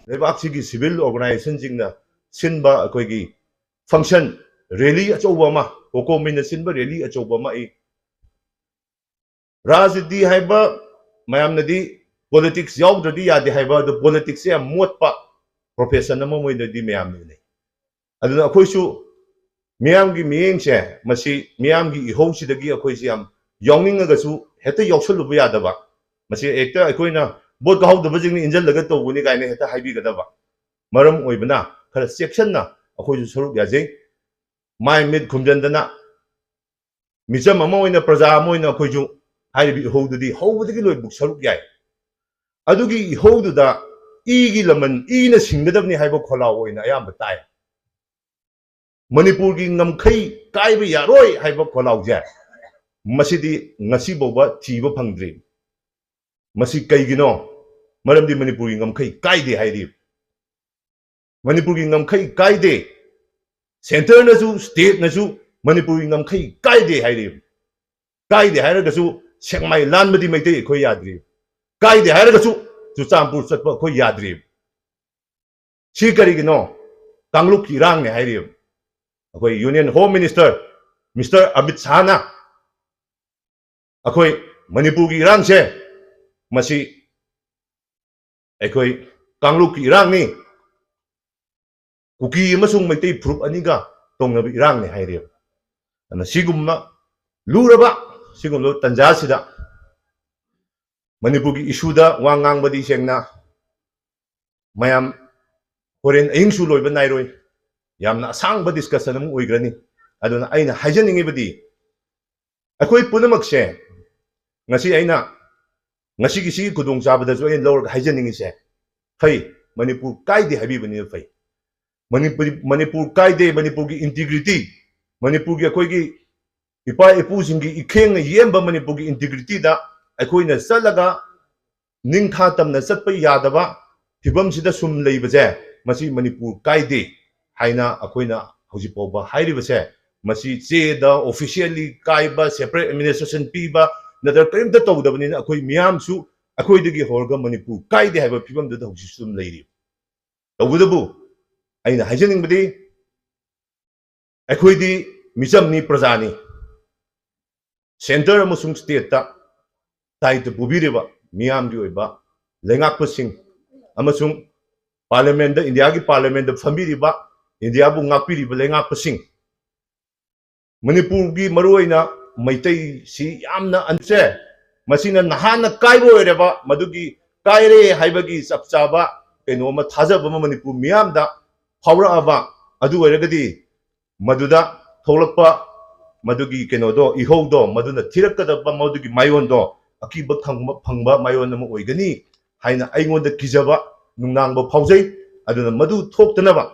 लेबाक्सिगी civil organisation जिंगना सिनबा अखोइगी फंक्शन रैली अचौबमा कोकोमिन सिनबा रैली अचौबमा इ राजनीति हाइबा मयामनदी पॉलिटिक्स याउद्रदी यादे हाइबा द पॉलिटिक्स या मोटपा प्रोफेशन अमा मोइनदी मयामने अदुना अखोइसु मियामगी मियेंगसे मसी मियामगी इहोसिदगी अखोइसि याम याउनिंगगसु हेता याउसलुबा यादबा मसी एकता अखोइना बोट गाउदबा जिंगनि इंजल लगा तौबुनि गायने हेता हाइबिगदबा मरम ओइबना खरा सेक्शनना अखोइसु सरुक याजे माय मिड खुमजंदना मिजम अमा ओइना प्रजा अमा ओइना अखोइसु हाइबि इहोदुदी हौबदगी लोइबुक सरुक याय अदुगी इहोदुदा इगी लमन इना सिंगदबनि हाइबो खोलाव ओइना अयाम ताय मणिपुर की नमखई कायब यारोय हाइबा खोलाव जे मसिदी ngasi boba thiba phangdri masi kaigino maramdi manipur ki ngamkhai kaide hairi manipur ki ngamkhai kaide center na ju state na ju manipur ki ngamkhai kaide hairi gasu sekmai lan badi maite khoi yadri kaide haira gasu ju champur chatpa khoi yadri si kari gino kangluk ki rang ne hairi अखोई union home minister mister Amit Shah ना अखोई मणिपुर की इरांग से मसी अखोई कांगलुक की इरांग नी cookie मसुंग मैते proof अनिगा तोंगनब इरांग ने हाइरे अन सिगुमना लुरबा सिगुमलो तंजासिदा मणिपुर की इशूदा वांगांग बदी सेंगना मयाम होरेन अहिंसु लोइबा नाइरोय यामना सांगबा डिस्कशन अम ओइग्रनी अदुना आइना हाइजनिंगेबदी अखोइ पुनमकसे ngasi aina ngasi ki si kudung chabada jo en lor haijani se fai manipur kaide habi bani fai manipur kaide manipur ki integrity manipur ki akoi ki ipa epu singi ikheng yemba manipur ki integrity da akoi na salaga ningtha tamna satpa yadaba thibam sida sum leibaje masi manipur kaide haina akoi na hojipoba hairibase masi che da officially kaiba separate administration piba नदर करीम तौदबनी अखोई मियामसु अखोइदगी होरगा मणिपुर कायदे हाइबा फिबम the हौसिसुम लेरि तौबुदबु आइना हाइजनिंगबदी अखोइदी मिजमनी प्रजानी centre अमसुंग state ता ताइट पुबिरेबा मियामगी ओइबा लेंगाकपसिंग अमसुंग parliament the India की parliament the फमिरिबा India बु ngakpiriba लेंगाकपसिंग Manipur की मरुइना मैतै सी यामना अनसे मसिना नहाना काइबो ओइरेबा मदुगी काइरे हाइबगी चपचाबा केनोमा थाजबा मणिपुर मियामदा फावराबा अदु ओइरगदी मदुदा थोलकपा मदुगी केनोदो इहोदो मदुना थिरकदबा मदुगी मायोनदो अकीबा फंगबा मायोन म ओइगनी हाइना आइगोंदा किजबा नुंगांबा फावजै अदुना मदु थोक्तनबा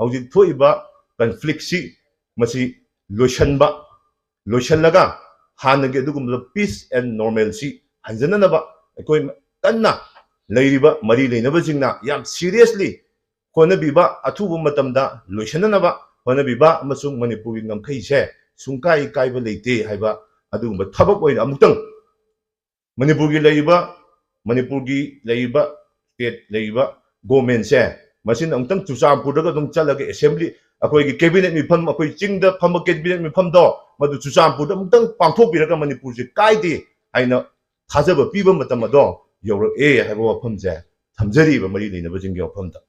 हौजि थोइबा कन्फ्लिक्ट सी मसी लोशनबा लोशनलगा हानगे दुगुम पीस एंड नॉर्मलसी हंजननबा अकोइ कन्ना लेरिबा मरी लेनबा जिंगना याम सीरियसली होनबिबा अथुबा मतमदा लोशननबा होनबिबा अमसुंग मणिपुर की ngमखैसे सुंकाई काइबा लेते हाइबा अदुगुम थबक ओइन अमुक्तंग मणिपुर की लेइबा स्टेट लेइबा गवर्नमेंट से मसिन अमुक्तंग चुचामपुरगा दुम चलगे असेंबली अखोई की कैबिनेट मिफम अखोई चिंगदा फम कैबिनेट मिफम दो मदु चुचामपुरदा अमुक्तंग पांथोकबिरगा मणिपुर से काइदे हाइना थाजबा पीबा मतम अदो यौरक ए हाइबा वफम जे थमजरीबा मरी लेनबा जिंगे वफमदा